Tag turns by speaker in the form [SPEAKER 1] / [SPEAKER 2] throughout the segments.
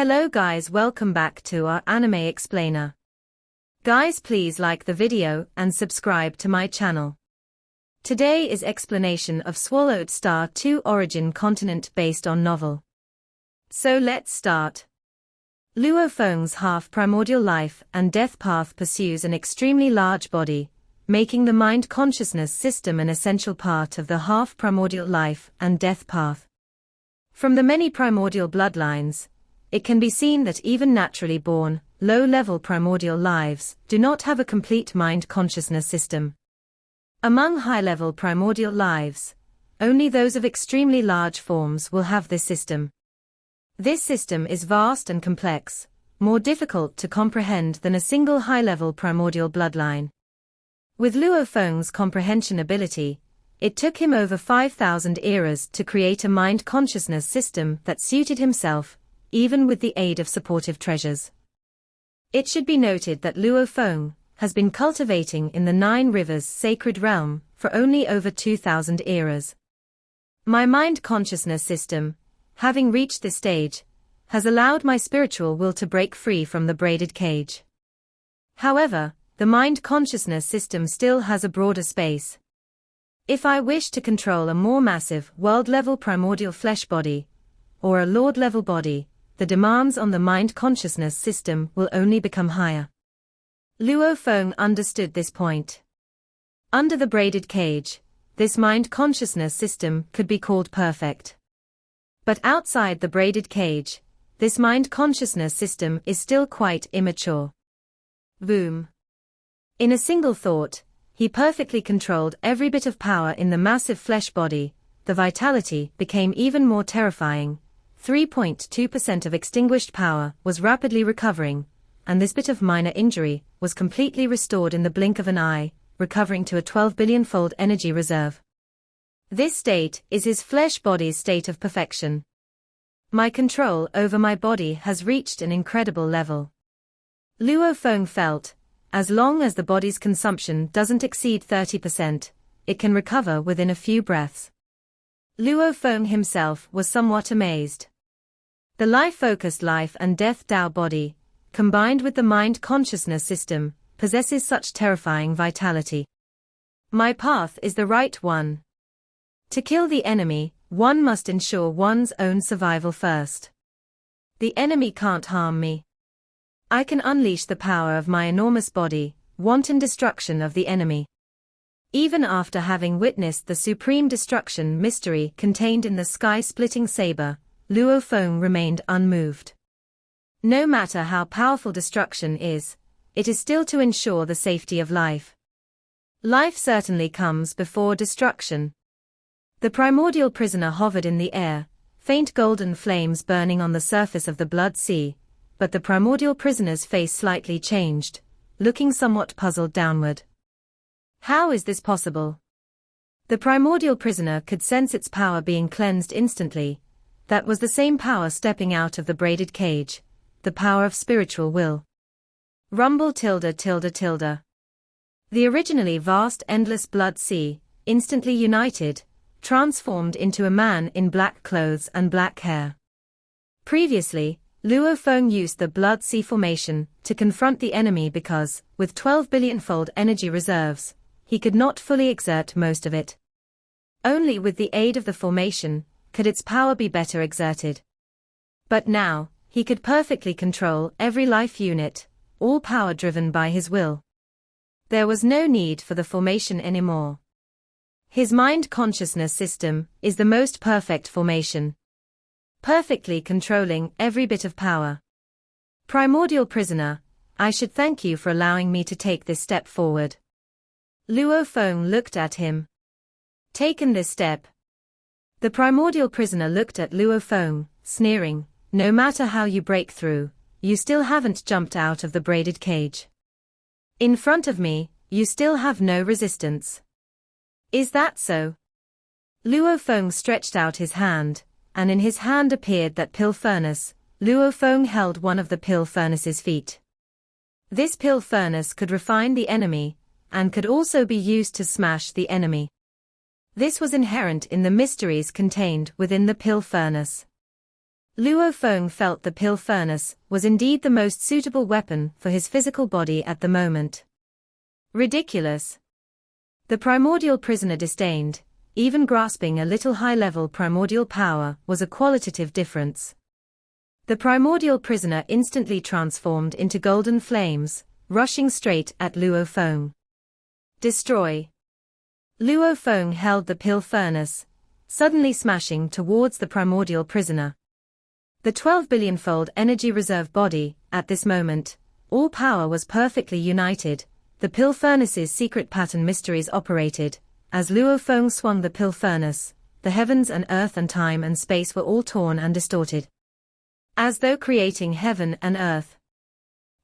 [SPEAKER 1] Hello guys, welcome back to our anime explainer. Guys, please like the video and subscribe to my channel. Today is explanation of Swallowed Star 2 Origin Continent based on novel. So let's start. Luo Feng's half-primordial life and death path pursues an extremely large body, making the mind-consciousness system an essential part of the half-primordial life and death path. From the many primordial bloodlines, it can be seen that even naturally born, low-level primordial lives do not have a complete mind-consciousness system. Among high-level primordial lives, only those of extremely large forms will have this system. This system is vast and complex, more difficult to comprehend than a single high-level primordial bloodline. With Luo Feng's comprehension ability, it took him over 5,000 eras to create a mind-consciousness system that suited himself, even with the aid of supportive treasures. It should be noted that Luo Feng has been cultivating in the Nine Rivers sacred realm for only over 2,000 eras. My mind-consciousness system, having reached this stage, has allowed my spiritual will to break free from the braided cage. However, the mind-consciousness system still has a broader space. If I wish to control a more massive world-level primordial flesh body, or a lord-level body, the demands on the mind-consciousness system will only become higher. Luo Feng understood this point. Under the braided cage, this mind-consciousness system could be called perfect. But outside the braided cage, this mind-consciousness system is still quite immature. Boom. In a single thought, he perfectly controlled every bit of power in the massive flesh body. The vitality became even more terrifying. 3.2% of extinguished power was rapidly recovering, and this bit of minor injury was completely restored in the blink of an eye, recovering to a 12 billion-fold energy reserve. This state is his flesh body's state of perfection. My control over my body has reached an incredible level. Luo Feng felt, as long as the body's consumption doesn't exceed 30%, it can recover within a few breaths. Luo Feng himself was somewhat amazed. The life-focused life and death Tao body, combined with the mind-consciousness system, possesses such terrifying vitality. My path is the right one. To kill the enemy, one must ensure one's own survival first. The enemy can't harm me. I can unleash the power of my enormous body, wanton destruction of the enemy. Even after having witnessed the supreme destruction mystery contained in the sky-splitting saber, Luo Feng remained unmoved. No matter how powerful destruction is, it is still to ensure the safety of life. Life certainly comes before destruction. The primordial prisoner hovered in the air, faint golden flames burning on the surface of the blood sea, but the primordial prisoner's face slightly changed, looking somewhat puzzled downward. How is this possible? The primordial prisoner could sense its power being cleansed instantly. That was the same power stepping out of the braided cage, the power of spiritual will. Rumble tilde tilde tilde. The originally vast endless blood sea, instantly united, transformed into a man in black clothes and black hair. Previously, Luo Feng used the blood sea formation to confront the enemy because, with 12 billion-fold energy reserves, he could not fully exert most of it. Only with the aid of the formation could its power be better exerted. But now, he could perfectly control every life unit, all power driven by his will. There was no need for the formation anymore. His mind-consciousness system is the most perfect formation, perfectly controlling every bit of power. Primordial prisoner, I should thank you for allowing me to take this step forward. Luo Feng looked at him. Taken this step. The primordial prisoner looked at Luo Feng, sneering, no matter how you break through, you still haven't jumped out of the braided cage. In front of me, you still have no resistance. Is that so? Luo Feng stretched out his hand, and in his hand appeared that pill furnace. Luo Feng held one of the pill furnace's feet. This pill furnace could refine the enemy, and could also be used to smash the enemy. This was inherent in the mysteries contained within the pill furnace. Luo Feng felt the pill furnace was indeed the most suitable weapon for his physical body at the moment. Ridiculous. The primordial prisoner disdained, even grasping a little high-level primordial power was a qualitative difference. The primordial prisoner instantly transformed into golden flames, rushing straight at Luo Feng. Destroy. Luo Feng held the pill furnace, suddenly smashing towards the primordial prisoner. The 12 billion-fold energy reserve body, at this moment, all power was perfectly united, the pill furnace's secret pattern mysteries operated. As Luo Feng swung the pill furnace, the heavens and earth and time and space were all torn and distorted. As though creating heaven and earth.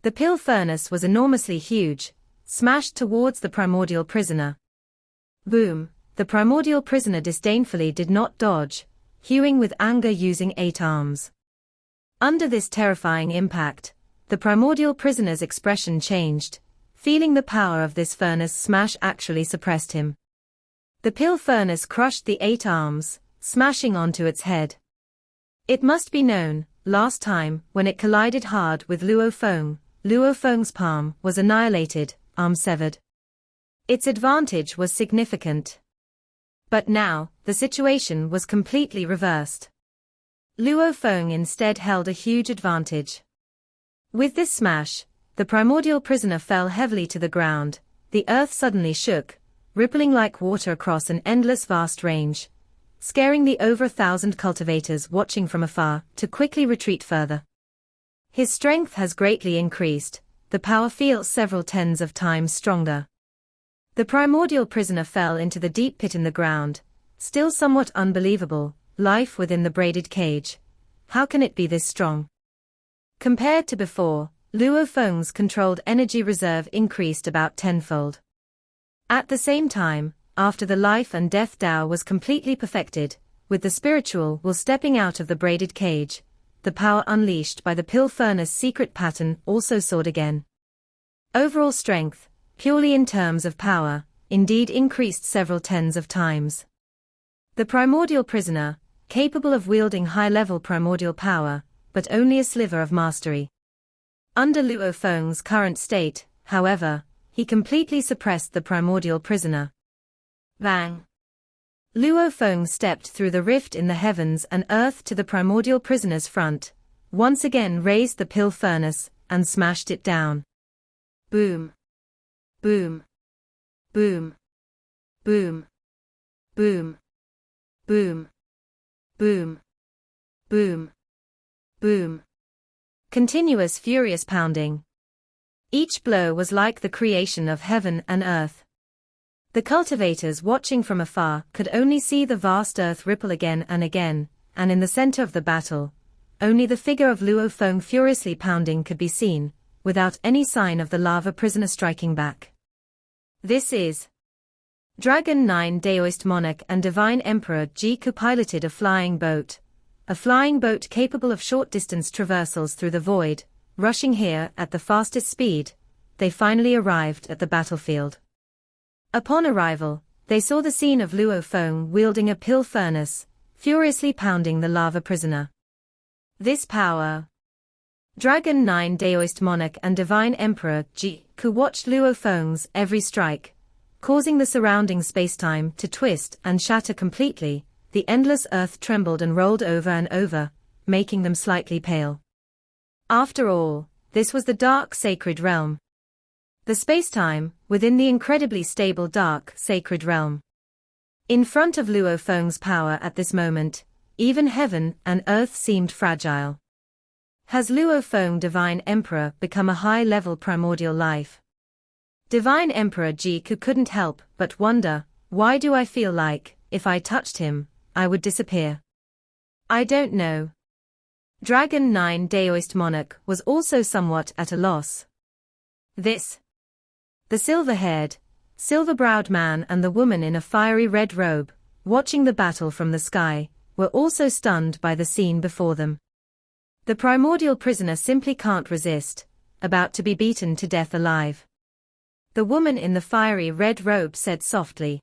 [SPEAKER 1] The pill furnace was enormously huge, smashed towards the primordial prisoner. Boom! The primordial prisoner disdainfully did not dodge, hewing with anger using 8 arms. Under this terrifying impact, the primordial prisoner's expression changed, feeling the power of this furnace smash actually suppressed him. The pill furnace crushed the 8 arms, smashing onto its head. It must be known, last time, when it collided hard with Luo Feng's palm was annihilated, arm severed. Its advantage was significant. But now, the situation was completely reversed. Luo Feng instead held a huge advantage. With this smash, the primordial prisoner fell heavily to the ground, the earth suddenly shook, rippling like water across an endless vast range, scaring the over 1,000 cultivators watching from afar to quickly retreat further. His strength has greatly increased, the power feels several tens of times stronger. The primordial prisoner fell into the deep pit in the ground, still somewhat unbelievable, life within the braided cage. How can it be this strong? Compared to before, Luo Feng's controlled energy reserve increased about tenfold. At the same time, after the life and death Tao was completely perfected, with the spiritual will stepping out of the braided cage, the power unleashed by the pill furnace secret pattern also soared again. Overall strength, purely in terms of power, indeed increased several tens of times. The primordial prisoner, capable of wielding high-level primordial power, but only a sliver of mastery. Under Luo Feng's current state, however, he completely suppressed the primordial prisoner. Bang! Luo Feng stepped through the rift in the heavens and earth to the primordial prisoner's front, once again raised the pill furnace, and smashed it down. Boom! Boom! Boom! Boom! Boom! Boom! Boom! Boom! Boom! Continuous furious pounding. Each blow was like the creation of heaven and earth. The cultivators watching from afar could only see the vast earth ripple again, and in the center of the battle, only the figure of Luo Feng furiously pounding could be seen, without any sign of the lava prisoner striking back. This is Dragon 9 Daoist Monarch and Divine Emperor Ji-Ku piloted a flying boat capable of short-distance traversals through the void, rushing here at the fastest speed. They finally arrived at the battlefield. Upon arrival, they saw the scene of Luo Feng wielding a pill furnace, furiously pounding the lava prisoner. This power. Dragon 9 Daoist Monarch and Divine Emperor Ji-Ku watched Luo Feng's every strike, causing the surrounding spacetime to twist and shatter completely. The endless earth trembled and rolled over and over, making them slightly pale. After all, this was the dark sacred realm. The spacetime, within the incredibly stable dark sacred realm. In front of Luo Feng's power at this moment, even heaven and earth seemed fragile. Has Luo Feng Divine Emperor become a high-level primordial life? Divine Emperor Ji-Ku couldn't help but wonder, why do I feel like, if I touched him, I would disappear? I don't know. Dragon 9 Daoist Monarch was also somewhat at a loss. The silver-haired, silver-browed man and the woman in a fiery red robe, watching the battle from the sky, were also stunned by the scene before them. The primordial prisoner simply can't resist, about to be beaten to death alive. The woman in the fiery red robe said softly.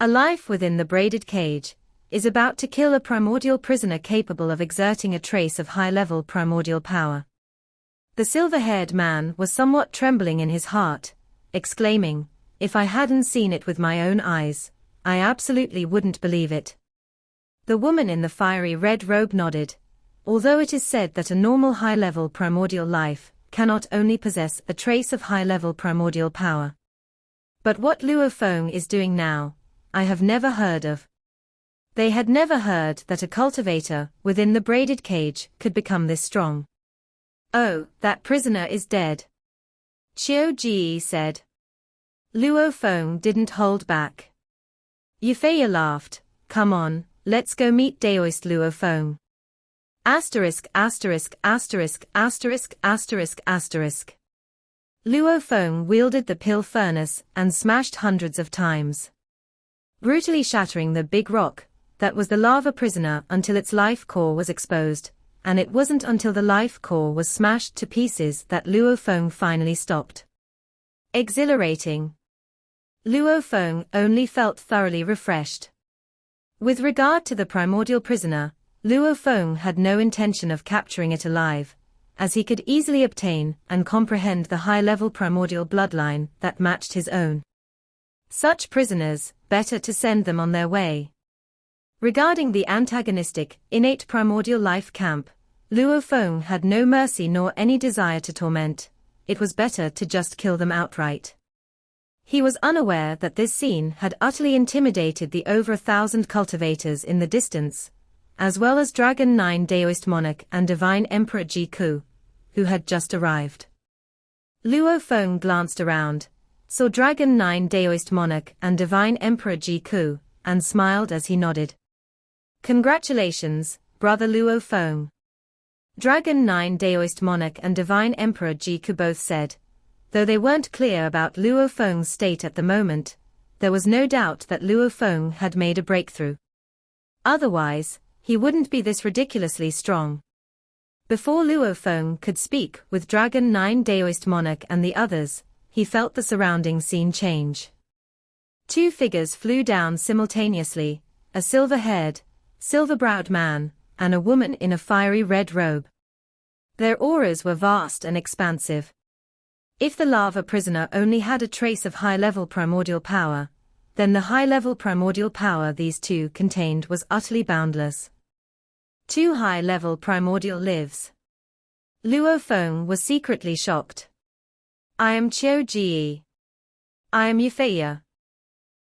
[SPEAKER 1] A life within the braided cage, is about to kill a primordial prisoner capable of exerting a trace of high-level primordial power. The silver-haired man was somewhat trembling in his heart, exclaiming, "If I hadn't seen it with my own eyes, I absolutely wouldn't believe it." The woman in the fiery red robe nodded. Although it is said that a normal high-level primordial life cannot only possess a trace of high-level primordial power. But what Luo Feng is doing now, I have never heard of. They had never heard that a cultivator within the braided cage could become this strong. "Oh, that prisoner is dead," Qiu Ji said. Luo Feng didn't hold back. Yufei laughed. "Come on, let's go meet Daoist Luo Feng." Asterisk asterisk asterisk asterisk asterisk asterisk. Luo Feng wielded the pill furnace and smashed hundreds of times, brutally shattering the big rock that was the lava prisoner until its life core was exposed, and it wasn't until the life core was smashed to pieces that Luo Feng finally stopped. Exhilarating. Luo Feng only felt thoroughly refreshed. With regard to the primordial prisoner, Luo Feng had no intention of capturing it alive, as he could easily obtain and comprehend the high-level primordial bloodline that matched his own. Such prisoners, better to send them on their way. Regarding the antagonistic, innate primordial life camp, Luo Feng had no mercy nor any desire to torment. It was better to just kill them outright. He was unaware that this scene had utterly intimidated the over 1,000 cultivators in the distance, as well as Dragon 9 Daoist Monarch and Divine Emperor Ji Ku, who had just arrived. Luo Feng glanced around, saw Dragon 9 Daoist Monarch and Divine Emperor Ji Ku, and smiled as he nodded. "Congratulations, brother Luo Feng." Dragon 9 Daoist Monarch and Divine Emperor Ji Ku both said. Though they weren't clear about Luo Feng's state at the moment, there was no doubt that Luo Feng had made a breakthrough. Otherwise, he wouldn't be this ridiculously strong. Before Luo Feng could speak with Dragon 9 Daoist Monarch and the others, he felt the surrounding scene change. Two figures flew down simultaneously, a silver-haired, silver-browed man, and a woman in a fiery red robe. Their auras were vast and expansive. If the lava prisoner only had a trace of high-level primordial power, then the high-level primordial power these two contained was utterly boundless. Two high-level primordial lives. Luo Feng was secretly shocked. "I am Qiu Ji. I am Yufei."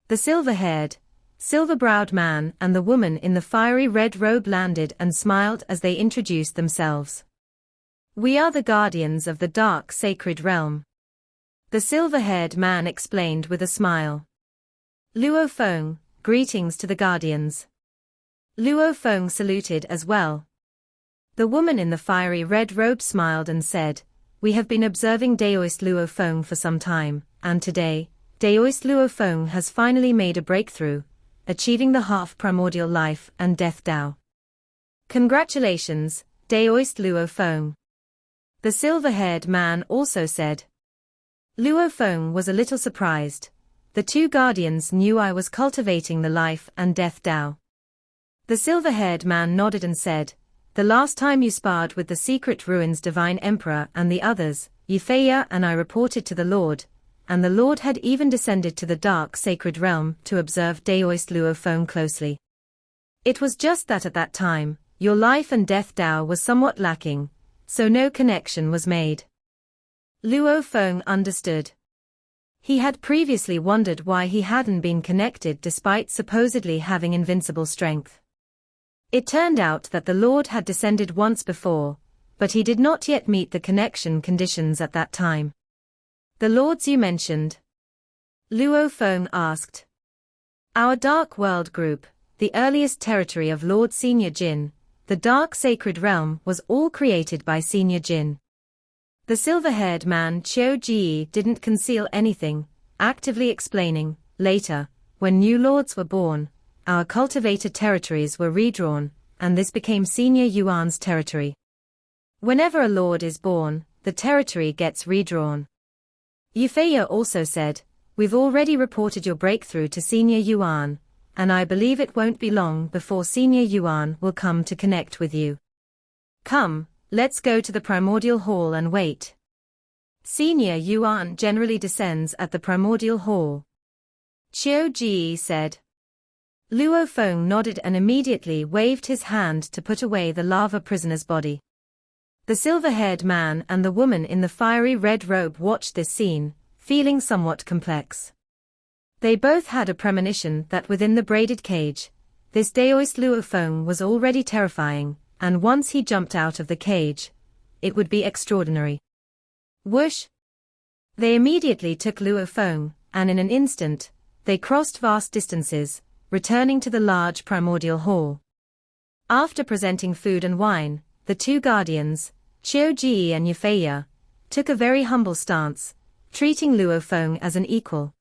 [SPEAKER 1] The silver-haired, silver-browed man and the woman in the fiery red robe landed and smiled as they introduced themselves. "We are the guardians of the dark sacred realm," the silver-haired man explained with a smile. Luo Feng, greetings to the guardians. Luo Feng saluted as well. The woman in the fiery red robe smiled and said, "We have been observing Daoist Luo Feng for some time, and today, Daoist Luo Feng has finally made a breakthrough, achieving the half-primordial life and death Dao. Congratulations, Daoist Luo Feng." The silver-haired man also said. Luo Feng was a little surprised. The two guardians knew I was cultivating the life and death Dao. The silver-haired man nodded and said, "The last time you sparred with the secret ruins Divine Emperor and the others, Yufei and I reported to the Lord, and the Lord had even descended to the dark sacred realm to observe Daoist Luo Feng closely. It was just that at that time, your life and death Dao was somewhat lacking, so no connection was made." Luo Feng understood. He had previously wondered why he hadn't been connected despite supposedly having invincible strength. It turned out that the Lord had descended once before, but he did not yet meet the connection conditions at that time. "The Lords you mentioned?" Luo Feng asked. "Our Dark World Group, the earliest territory of Lord Senior Jin, the Dark Sacred Realm was all created by Senior Jin." The silver-haired man Qiu Ji didn't conceal anything, actively explaining, "Later, when new lords were born, our cultivator territories were redrawn, and this became Senior Yuan's territory. Whenever a lord is born, the territory gets redrawn." Yufei also said, "We've already reported your breakthrough to Senior Yuan, and I believe it won't be long before Senior Yuan will come to connect with you. Come, let's go to the Primordial Hall and wait. Senior Yuan generally descends at the Primordial Hall. Qiu Ji said. Luo Feng nodded and immediately waved his hand to put away the lava prisoner's body. The silver-haired man and the woman in the fiery red robe watched this scene, feeling somewhat complex. They both had a premonition that within the braided cage, this Daoist Luo Feng was already terrifying, and once he jumped out of the cage, it would be extraordinary. Whoosh! They immediately took Luo Feng, and in an instant, they crossed vast distances, returning to the large primordial hall. After presenting food and wine, the two guardians, Qiu Ji and Yufeiya, took a very humble stance, treating Luo Feng as an equal.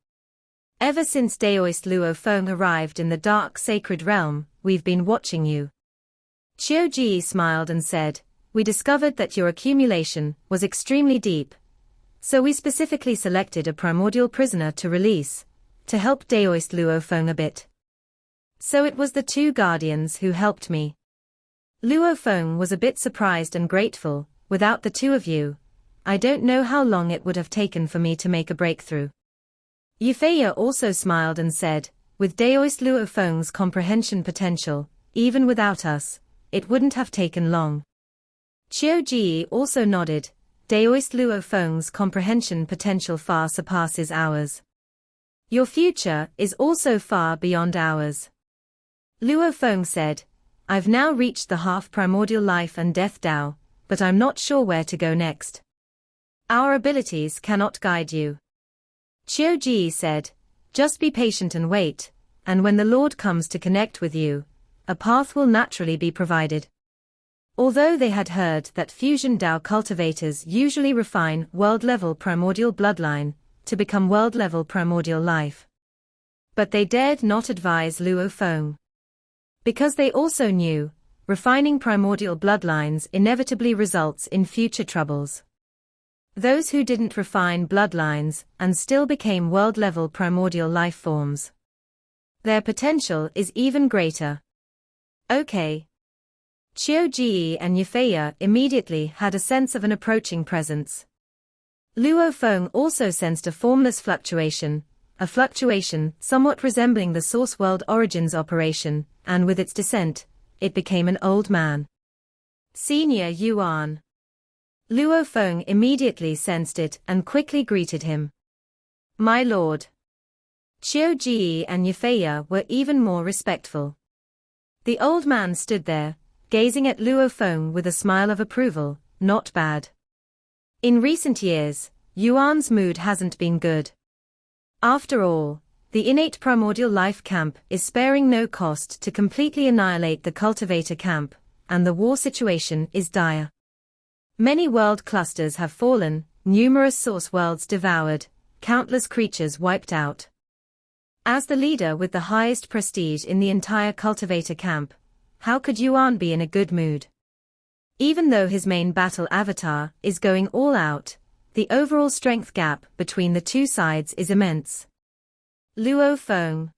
[SPEAKER 1] Ever since Daoist Luo Feng arrived in the dark sacred realm, we've been watching you. Qiu Ji smiled and said, we discovered that your accumulation was extremely deep. So we specifically selected a primordial prisoner to release, to help Daoist Luo Feng a bit. So it was the two guardians who helped me. Luo Feng was a bit surprised and grateful. Without the two of you, I don't know how long it would have taken for me to make a breakthrough. Yufeiya also smiled and said, with Daoist Luo Feng's comprehension potential, even without us, it wouldn't have taken long. Qiu Ji also nodded. Daoist Luo Feng's comprehension potential far surpasses ours. Your future is also far beyond ours. Luo Feng said, I've now reached the half-primordial life and death Dao, but I'm not sure where to go next. Our abilities cannot guide you. Qiu Ji said, just be patient and wait, and when the Lord comes to connect with you, a path will naturally be provided. Although they had heard that fusion Dao cultivators usually refine world-level primordial bloodline to become world-level primordial life. But they dared not advise Luo Feng. Because they also knew, refining primordial bloodlines inevitably results in future troubles. Those who didn't refine bloodlines and still became world-level primordial life forms. Their potential is even greater. Okay. Qiu Ji and Yufeiya immediately had a sense of an approaching presence. Luo Feng also sensed a formless fluctuation, a fluctuation somewhat resembling the source world origins operation, and with its descent, it became an old man. Senior Yuan. Luo Feng immediately sensed it and quickly greeted him. My lord. Qiu Ji and Yufeiya were even more respectful. The old man stood there, gazing at Luo Feng with a smile of approval. Not bad. In recent years, Yuan's mood hasn't been good. After all, the innate primordial life camp is sparing no cost to completely annihilate the cultivator camp, and the war situation is dire. Many world clusters have fallen, numerous source worlds devoured, countless creatures wiped out. As the leader with the highest prestige in the entire cultivator camp, how could Yuan be in a good mood? Even though his main battle avatar is going all out, the overall strength gap between the two sides is immense. Luo Feng.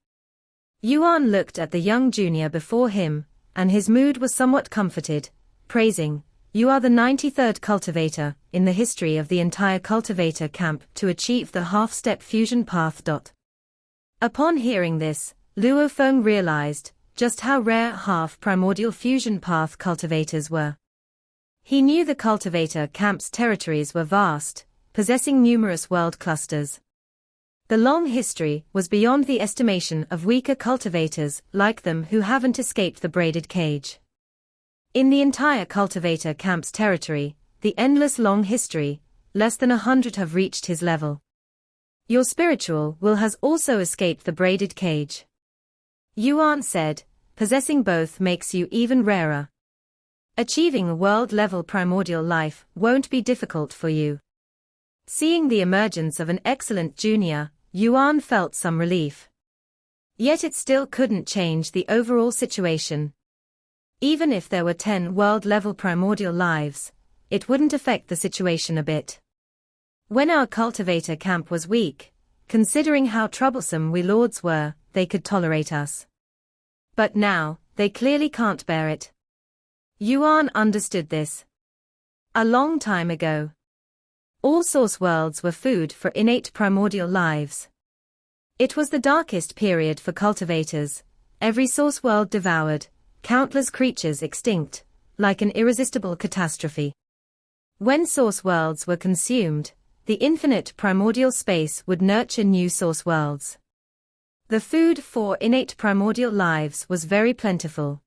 [SPEAKER 1] Yuan looked at the young junior before him, and his mood was somewhat comforted, praising, you are the 93rd cultivator in the history of the entire cultivator camp to achieve the half-step fusion path. Upon hearing this, Luo Feng realized just how rare half-primordial fusion path cultivators were. He knew the cultivator camp's territories were vast, possessing numerous world clusters. The long history was beyond the estimation of weaker cultivators like them who haven't escaped the braided cage. In the entire cultivator camp's territory, the endless long history, less than 100 have reached his level. Your spiritual will has also escaped the braided cage. Yuan said, possessing both makes you even rarer. Achieving a world-level primordial life won't be difficult for you. Seeing the emergence of an excellent junior, Yuan felt some relief. Yet it still couldn't change the overall situation. Even if there were 10 world-level primordial lives, it wouldn't affect the situation a bit. When our cultivator camp was weak, considering how troublesome we lords were, they could tolerate us. But now, they clearly can't bear it. Yuan understood this. A long time ago. All source worlds were food for innate primordial lives. It was the darkest period for cultivators, every source world devoured, countless creatures extinct, like an irresistible catastrophe. When source worlds were consumed, the infinite primordial space would nurture new source worlds. The food for innate primordial lives was very plentiful.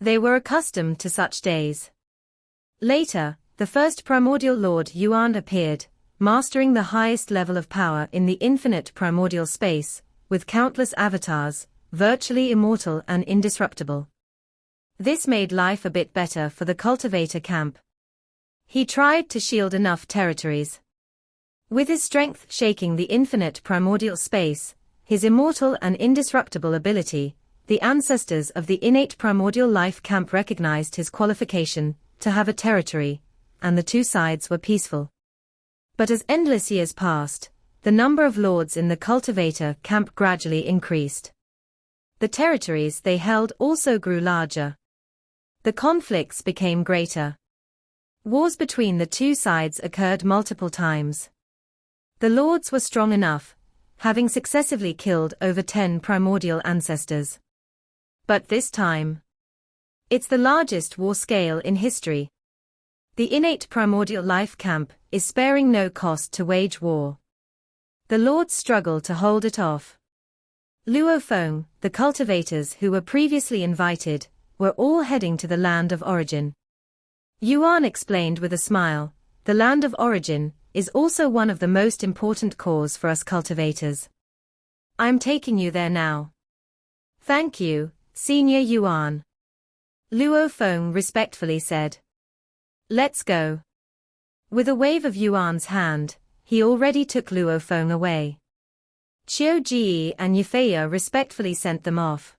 [SPEAKER 1] They were accustomed to such days. Later, the first primordial lord Yuan appeared, mastering the highest level of power in the infinite primordial space, with countless avatars, virtually immortal and indestructible. This made life a bit better for the cultivator camp. He tried to shield enough territories. With his strength shaking the infinite primordial space, his immortal and indestructible ability, the ancestors of the innate primordial life camp recognized his qualification to have a territory, and the two sides were peaceful. But as endless years passed, the number of lords in the cultivator camp gradually increased. The territories they held also grew larger. The conflicts became greater. Wars between the two sides occurred multiple times. The lords were strong enough, having successively killed over 10 primordial ancestors. But this time, it's the largest war scale in history. The innate primordial life camp is sparing no cost to wage war. The lords struggle to hold it off. Luo Feng, the cultivators who were previously invited, were all heading to the land of origin. Yuan explained with a smile, the land of origin is also one of the most important cores for us cultivators. I'm taking you there now. Thank you, Senior Yuan. Luo Feng respectfully said. Let's go. With a wave of Yuan's hand, he already took Luo Feng away. Qiu Ji and Yufei respectfully sent them off.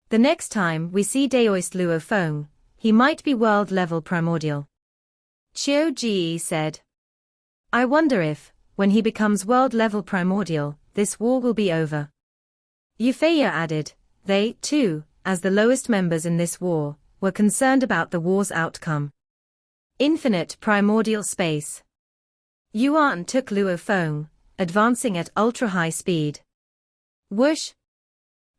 [SPEAKER 1] The next time we see Daoist Luo Feng, he might be world-level primordial. Qiu Ji said. I wonder if, when he becomes world-level primordial, this war will be over. Yufei added, they, too, as the lowest members in this war, were concerned about the war's outcome. Infinite primordial space. Yuan took Luo Feng, advancing at ultra-high speed. Whoosh!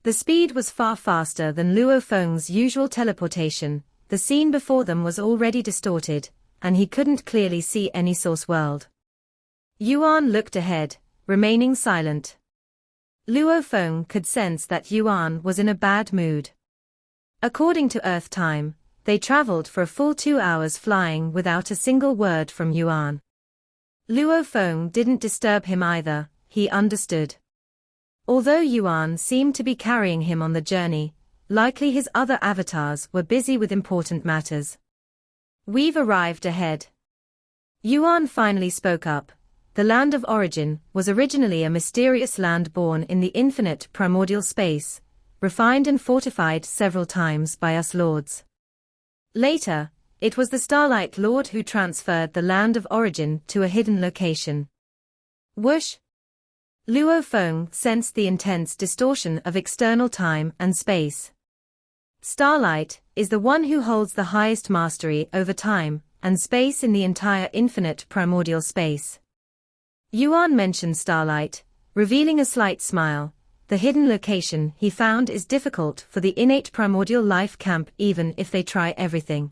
[SPEAKER 1] The speed was far faster than Luo Feng's usual teleportation. The scene before them was already distorted, and he couldn't clearly see any source world. Yuan looked ahead, remaining silent. Luo Feng could sense that Yuan was in a bad mood. According to Earth time, they traveled for a full 2 hours flying without a single word from Yuan. Luo Feng didn't disturb him either, he understood. Although Yuan seemed to be carrying him on the journey, likely his other avatars were busy with important matters. We've arrived ahead. Yuan finally spoke up. The land of origin was originally a mysterious land born in the infinite primordial space, refined and fortified several times by us lords. Later, it was the Starlight Lord who transferred the land of origin to a hidden location. Whoosh! Luo Feng sensed the intense distortion of external time and space. Starlight is the one who holds the highest mastery over time and space in the entire infinite primordial space. Yuan mentioned Starlight, revealing a slight smile. The hidden location he found is difficult for the innate primordial life camp even if they try everything.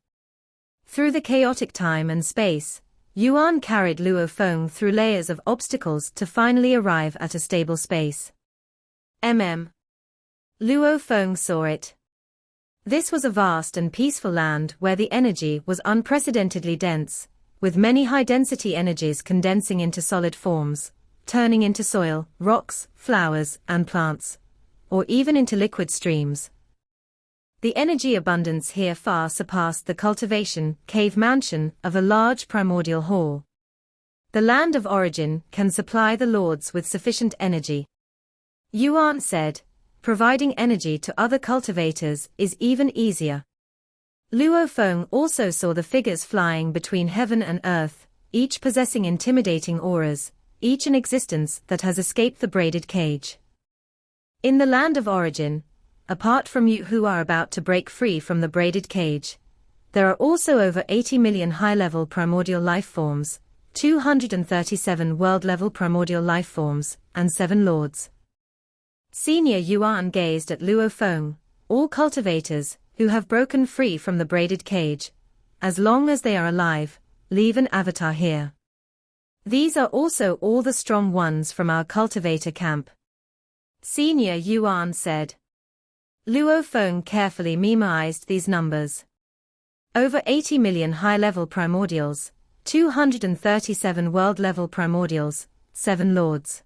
[SPEAKER 1] Through the chaotic time and space, Yuan carried Luo Feng through layers of obstacles to finally arrive at a stable space. Luo Feng saw it. This was a vast and peaceful land where the energy was unprecedentedly dense, with many high-density energies condensing into solid forms, turning into soil, rocks, flowers, and plants, or even into liquid streams. The energy abundance here far surpassed the cultivation cave mansion of a large primordial hall. The land of origin can supply the lords with sufficient energy. Yuan said, providing energy to other cultivators is even easier. Luo Feng also saw the figures flying between heaven and earth, each possessing intimidating auras, each an existence that has escaped the braided cage. In the land of origin, apart from you who are about to break free from the braided cage, there are also over 80 million high-level primordial life forms, 237 world-level primordial life forms, and 7 lords. Senior Yuan gazed at Luo Feng. All cultivators, who have broken free from the braided cage, as long as they are alive, leave an avatar here. These are also all the strong ones from our cultivator camp. Senior Yuan said. Luo Feng carefully memorized these numbers. Over 80 million high-level primordials, 237 world-level primordials, 7 lords.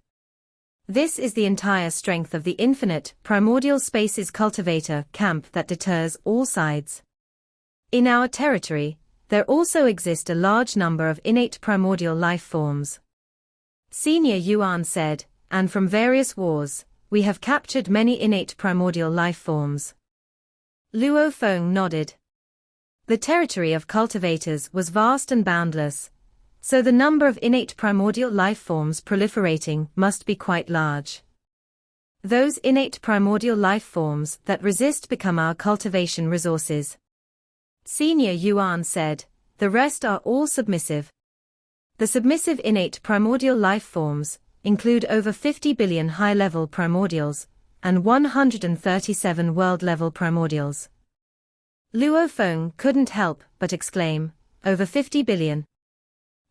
[SPEAKER 1] This is the entire strength of the infinite primordial spaces cultivator camp that deters all sides. In our territory, there also exist a large number of innate primordial life forms. Senior Yuan said, and from various wars, we have captured many innate primordial life forms. Luo Feng nodded. The territory of cultivators was vast and boundless, so the number of innate primordial life forms proliferating must be quite large. Those innate primordial life forms that resist become our cultivation resources. Senior Yuan said, the rest are all submissive. The submissive innate primordial life forms include over 50 billion high-level primordials and 137 world-level primordials. Luo Feng couldn't help but exclaim, over 50 billion.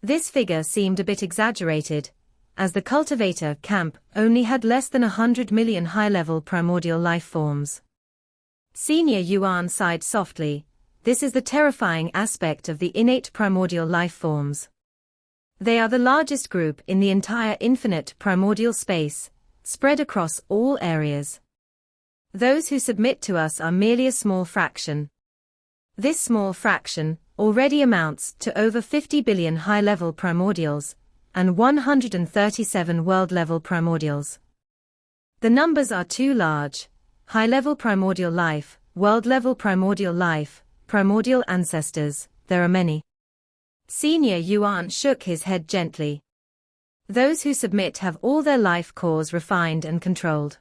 [SPEAKER 1] This figure seemed a bit exaggerated, as the cultivator camp only had less than 100 million high-level primordial life forms. Senior Yuan sighed softly. This is the terrifying aspect of the innate primordial life forms. They are the largest group in the entire infinite primordial space, spread across all areas. Those who submit to us are merely a small fraction. This small fraction already amounts to over 50 billion high-level primordials and 137 world-level primordials. The numbers are too large. High-level primordial life, world-level primordial life, primordial ancestors, there are many. Senior Yuan shook his head gently. Those who submit have all their life cores refined and controlled.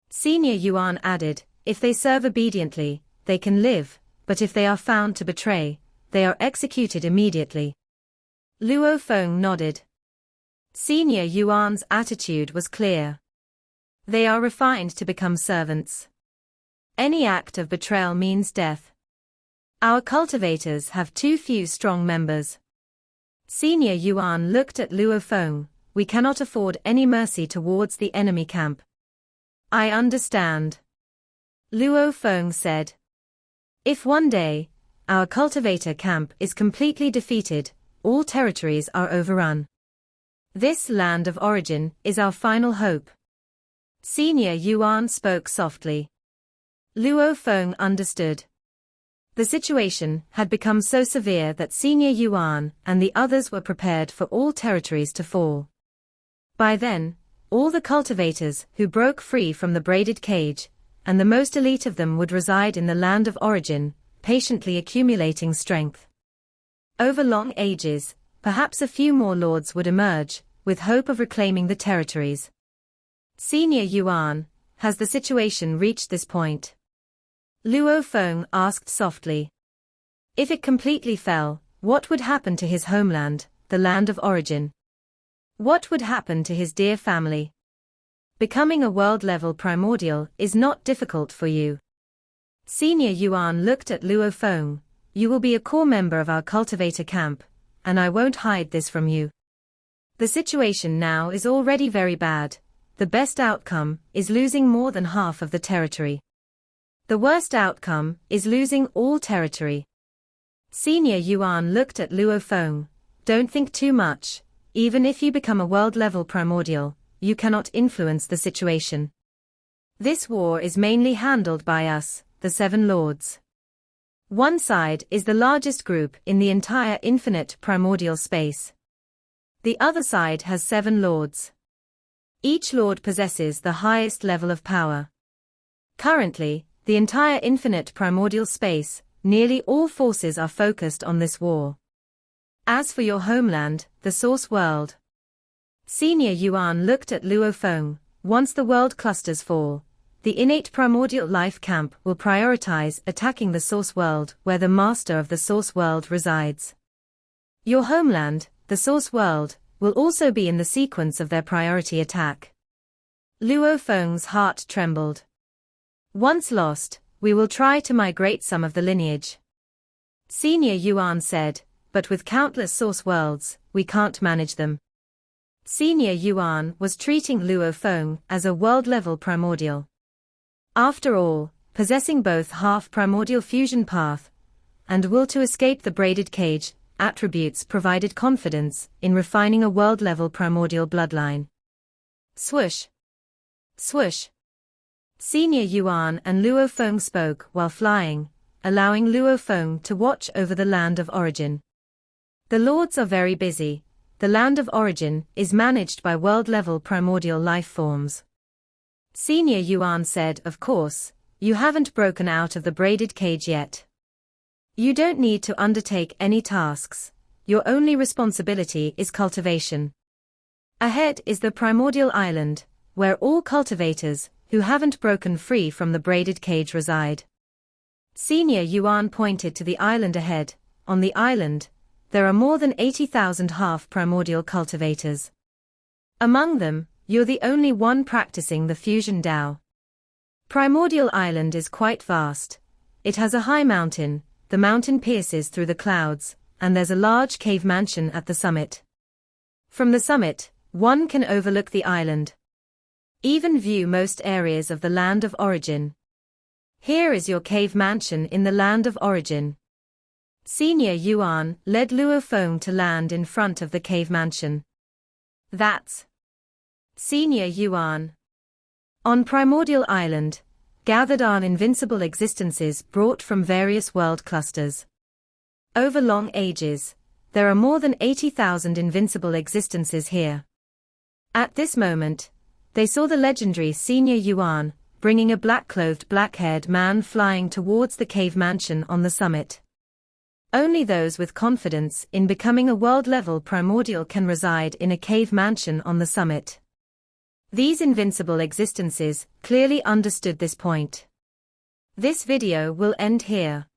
[SPEAKER 1] Senior Yuan added, if they serve obediently, they can live, but if they are found to betray, they are executed immediately. Luo Feng nodded. Senior Yuan's attitude was clear. They are refined to become servants. Any act of betrayal means death. Our cultivators have too few strong members. Senior Yuan looked at Luo Feng. We cannot afford any mercy towards the enemy camp. I understand. Luo Feng said. If one day, our cultivator camp is completely defeated, all territories are overrun. This land of origin is our final hope. Senior Yuan spoke softly. Luo Feng understood. The situation had become so severe that Senior Yuan and the others were prepared for all territories to fall. By then, all the cultivators who broke free from the braided cage, and the most elite of them would reside in the land of origin, patiently accumulating strength. Over long ages, perhaps a few more lords would emerge, with hope of reclaiming the territories. Senior Yuan, has the situation reached this point? Luo Feng asked softly. If it completely fell, what would happen to his homeland, the land of origin? What would happen to his dear family? Becoming a world-level primordial is not difficult for you. Senior Yuan looked at Luo Feng. You will be a core member of our cultivator camp, and I won't hide this from you. The situation now is already very bad. The best outcome is losing more than half of the territory. The worst outcome is losing all territory. Senior Yuan looked at Luo Feng. Don't think too much. Even if you become a world-level primordial, you cannot influence the situation. This war is mainly handled by us, the 7 lords. One side is the largest group in the entire infinite primordial space. The other side has 7 lords. Each lord possesses the highest level of power. Currently, the entire infinite primordial space, nearly all forces are focused on this war. As for your homeland, the source world. Senior Yuan looked at Luo Feng. Once the world clusters fall, the innate primordial life camp will prioritize attacking the source world where the master of the source world resides. Your homeland, the source world, will also be in the sequence of their priority attack. Luo Feng's heart trembled. Once lost, we will try to migrate some of the lineage. Senior Yuan said, but with countless source worlds, we can't manage them. Senior Yuan was treating Luo Feng as a world-level primordial. After all, possessing both half-primordial fusion path and will to escape the braided cage attributes provided confidence in refining a world-level primordial bloodline. Swoosh. Swoosh. Senior Yuan and Luo Feng spoke while flying, allowing Luo Feng to watch over the land of origin. The lords are very busy. The land of origin is managed by world-level primordial life forms. Senior Yuan said, of course, you haven't broken out of the braided cage yet. You don't need to undertake any tasks. Your only responsibility is cultivation. Ahead is the Primordial Island, where all cultivators who haven't broken free from the braided cage reside. Senior Yuan pointed to the island ahead. On the island, there are more than 80,000 half-primordial cultivators. Among them, you're the only one practicing the fusion Dao. Primordial Island is quite vast. It has a high mountain, the mountain pierces through the clouds, and there's a large cave mansion at the summit. From the summit, one can overlook the island. Even view most areas of the land of origin. Here is your cave mansion in the land of origin. Senior Yuan led Luo Feng to land in front of the cave mansion. That's Senior Yuan. On Primordial Island, gathered are invincible existences brought from various world clusters. Over long ages, there are more than 80,000 invincible existences here. At this moment, they saw the legendary Senior Yuan, bringing a black-clothed black-haired man flying towards the cave mansion on the summit. Only those with confidence in becoming a world-level primordial can reside in a cave mansion on the summit. These invincible existences clearly understood this point. This video will end here.